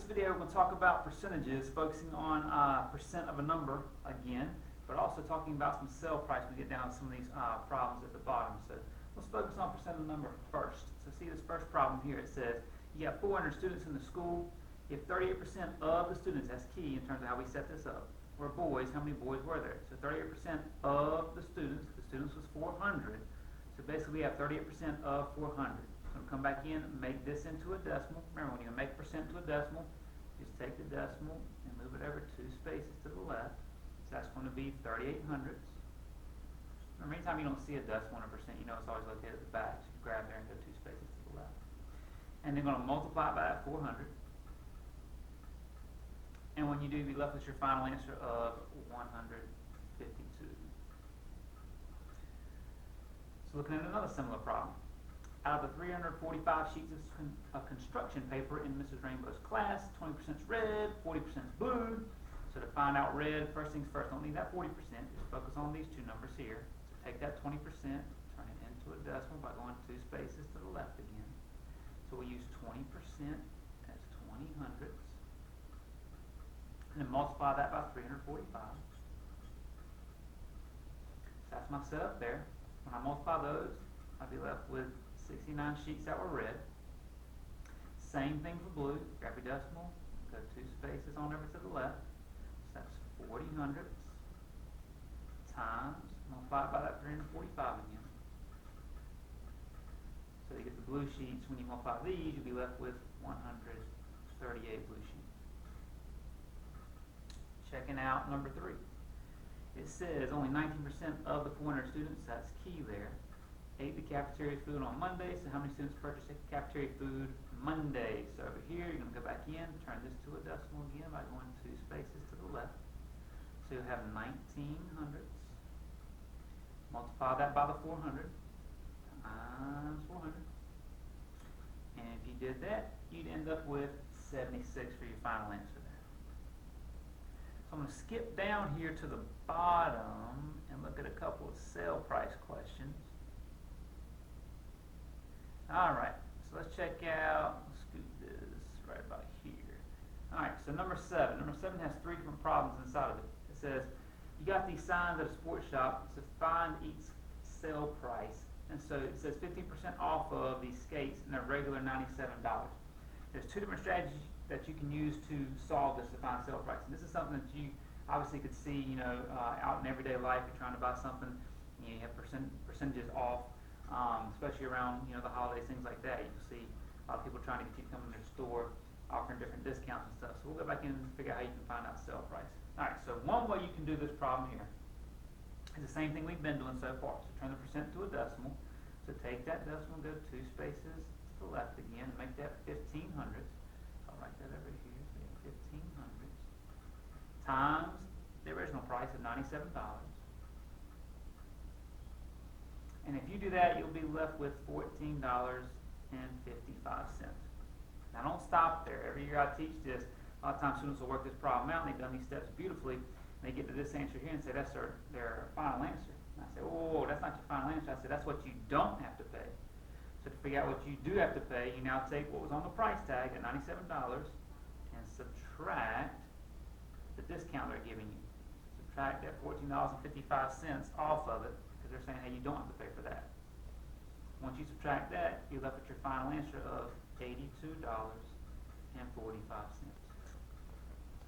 video, we're going to talk about percentages, focusing on percent of a number again, but also talking about some sale price when we get down to some of these problems at the bottom. So let's focus on percent of a number first. So see this first problem here. It says you got 400 students in the school. If 38% of the students, that's key in terms of how we set this up, were boys, how many boys were there? So 38% of the students was 400. So basically we have 38% of 400. So come back in, make this into a decimal. Remember, when you make percent to a decimal, just take the decimal and move it over 2 spaces to the left. So that's going to be 38 hundredths. Remember, anytime you don't see a decimal in a percent, you know it's always located at the back. So you grab there and go 2 spaces to the left. And then going to multiply by that 400. And when you do, you'll be left with your final answer of 152. So looking at another similar problem. Out of the 345 sheets of construction paper in Mrs. Rainbow's class, 20% is red, 40% is blue. So to find out red, first things first, don't need that 40%, just focus on these two numbers here. So take that 20%, turn it into a decimal by going 2 spaces to the left again. So we use 20% as 20 hundredths. And then multiply that by 345. So that's my setup there. When I multiply those, I'll be left with 69 sheets that were red. Same thing for blue. Grab your decimal, go 2 spaces on over to the left. So that's 40 hundredths times, multiply by that 345 again. So you get the blue sheets. When you multiply these, you'll be left with 138 blue sheets. Checking out number 3. It says only 19% of the 400 students, that's key there, ate the cafeteria food on Monday. So how many students purchased cafeteria food Monday? So over here, you're going to go back in, turn this to a decimal again by going 2 spaces to the left. So you'll have 19 hundredths. Multiply that by the 400 times 400. And if you did that, you'd end up with 76 for your final answer there. So I'm going to skip down here to the bottom and look at a couple of sale price questions. Alright, so let's check out, let's scoot this right about here. Alright, so number 7. Number 7 has 3 different problems inside of it. It says, you got these signs at a sports shop. It says, find each sale price. And so it says 15% off of these skates, and they're regular $97. There's 2 different strategies that you can use to solve this to find sale price. And this is something that you obviously could see, out in everyday life. You're trying to buy something, you have percentages off, especially around, the holidays, things like that. You'll see a lot of people trying to get you to come in their store, offering different discounts and stuff. So we'll go back in and figure out how you can find out sale price. All right, so one way you can do this problem here is the same thing we've been doing so far. So turn the percent to a decimal. So take that decimal, go 2 spaces to the left again, and make that 15 hundredths. I'll write that over here. So we have 15 hundredths times the original price of $97. And if you do that, you'll be left with $14.55. Now don't stop there. Every year I teach this, a lot of times students will work this problem out, and they've done these steps beautifully, and they get to this answer here and say that's their final answer. And I say, oh, that's not your final answer. I say, that's what you don't have to pay. So to figure out what you do have to pay, you now take what was on the price tag at $97 and subtract the discount they're giving you. Subtract that $14.55 off of it, because they're saying, hey, you don't have to pay for that. Once you subtract that, you're left with your final answer of $82.45.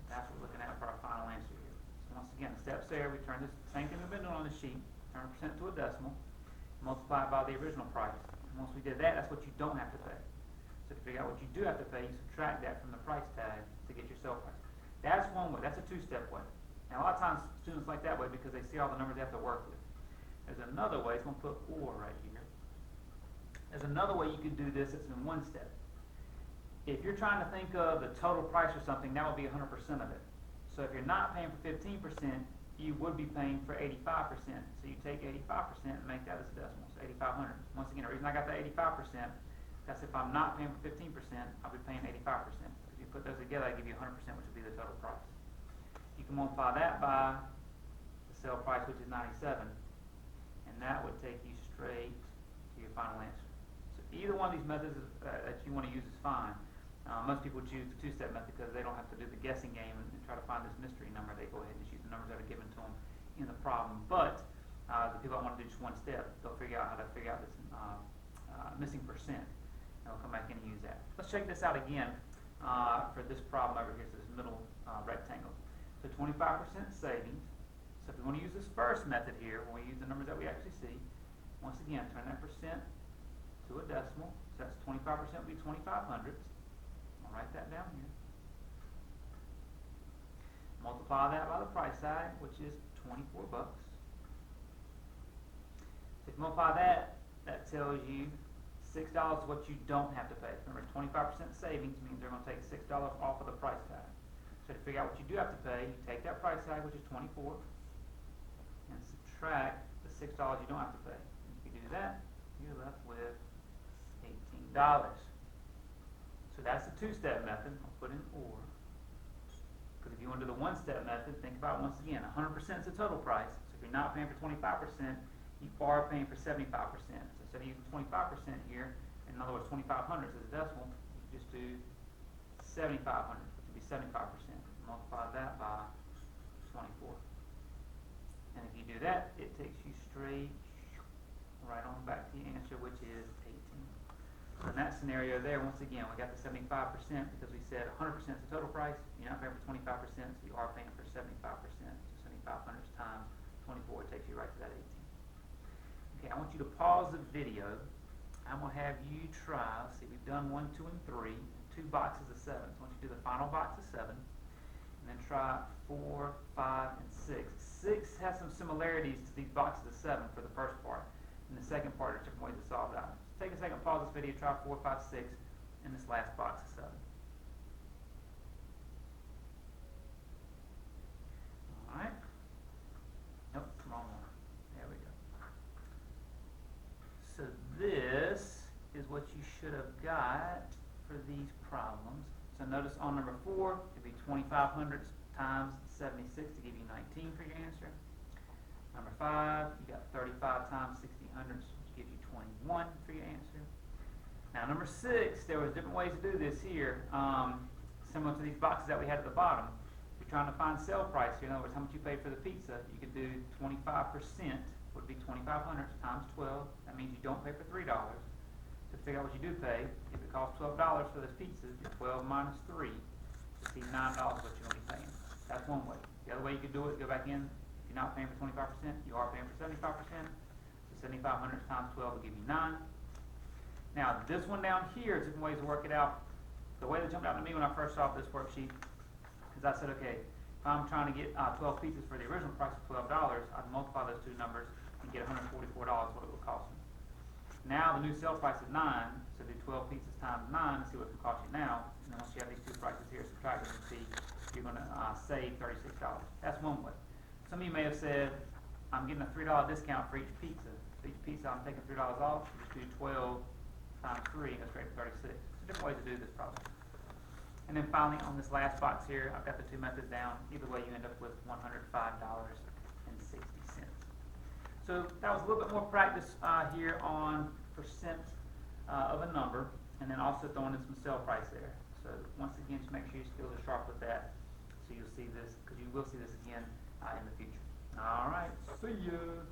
That's what we're looking at for our final answer here. So once again, the steps there, we turn this, same thing we've been doing on the sheet, turn a percent to a decimal, multiply it by the original price. And once we did that, that's what you don't have to pay. So to figure out what you do have to pay, you subtract that from the price tag to get your sale price. That's one way. That's a 2-step way. Now, a lot of times students like that way because they see all the numbers they have to work with. There's another way. It's going to put or right here. There's another way you could do this. It's in 1 step. If you're trying to think of the total price or something, that would be 100% of it. So if you're not paying for 15%, you would be paying for 85%. So you take 85% and make that as a decimal. So 8,500. Once again, the reason I got that 85%, that's if I'm not paying for 15%, I'll be paying 85%. If you put those together, I give you 100%, which would be the total price. You can multiply that by the sale price, which is 97, and that would take you straight to your final answer. So either one of these methods that you want to use is fine. Most people choose the two-step method because they don't have to do the guessing game and try to find this mystery number. They go ahead and just use the numbers that are given to them in the problem. But the people that want to do just one step, they'll figure out how to figure out this missing percent, and we'll come back in and use that. Let's check this out again for this problem over here. So this middle rectangle. So 25% savings. So if we want to use this first method here, when we use the numbers that we actually see, once again, turn that percent to a decimal. So that's 25% would be 2500. I'll write that down here. Multiply that by the price tag, which is 24 bucks. So if you multiply that, that tells you $6 is what you don't have to pay. Remember, 25% savings means they're going to take $6 off of the price tag. So to figure out what you do have to pay, you take that price tag, which is 24, and subtract the $6 you don't have to pay. And if you do that, you're left with $18. So that's the two-step method. I'll put in or. Because if you want to do the one-step method, think about it once again. 100% is the total price. So if you're not paying for 25%, you are paying for 75%. So instead of using 25% here, in other words, 2,500 as a decimal, you just do 7,500, which would be 75%. Multiply that by 24. And if you do that, it takes you straight right on back to the answer, which is 18. So in that scenario there, once again, we got the 75% because we said 100% is the total price. You're not paying for 25%, so you are paying for 75%. So 7,500 times 24 takes you right to that 18. Okay, I want you to pause the video. I'm going to have you try, let's see, we've done 1, 2, and 3, and 2 boxes of 7. So I want you to do the final box of 7, and then try 4, 5, and 6. 6 has some similarities to these boxes of 7 for the first part. In the second part, there are different ways to solve that. So take a second, pause this video, try 4, 5, 6, in this last box of 7. Alright. Nope, wrong one. There we go. So this is what you should have got for these problems. So notice on number 4, it'd be 2,500 times 76 to give you 19 for your answer. Number 5, you got 35 times 1600, which gives you 21 for your answer. Now number 6, there was different ways to do this here, similar to these boxes that we had at the bottom. If you're trying to find sale price here, in other words, how much you paid for the pizza, you could do 25% would be 2,500 times 12. That means you don't pay for $3. To figure out what you do pay, if it costs $12 for this pizza, 12 minus 3, to see $9 what you're going to be paying. That's one way. The other way you could do it, go back in. If you're not paying for 25%, you are paying for 75%. So 7,500 times 12 will give you 9. Now, this one down here, different ways to work it out. The way that jumped out to me when I first saw this worksheet is I said, okay, if I'm trying to get 12 pizzas for the original price of $12, I'd multiply those two numbers and get $144 what it would cost me. Now the new sale price is 9, so do 12 pizzas times 9 and see what it can cost you now. And then once you have these two prices here subtracted, you see you're going to save $36. That's one way. Some of you may have said, I'm getting a $3 discount for each pizza. For each pizza, I'm taking $3 off. You just do 12 times 3 and go straight to 36. There's different ways to do this problem. And then finally, on this last box here, I've got the two methods down. Either way, you end up with $105.60. So that was a little bit more practice here on percent of a number, and then also throwing in some sale price there. So once again, just make sure your skills are sharp with that, so you'll see this, because you will see this again in the future. All right, see you.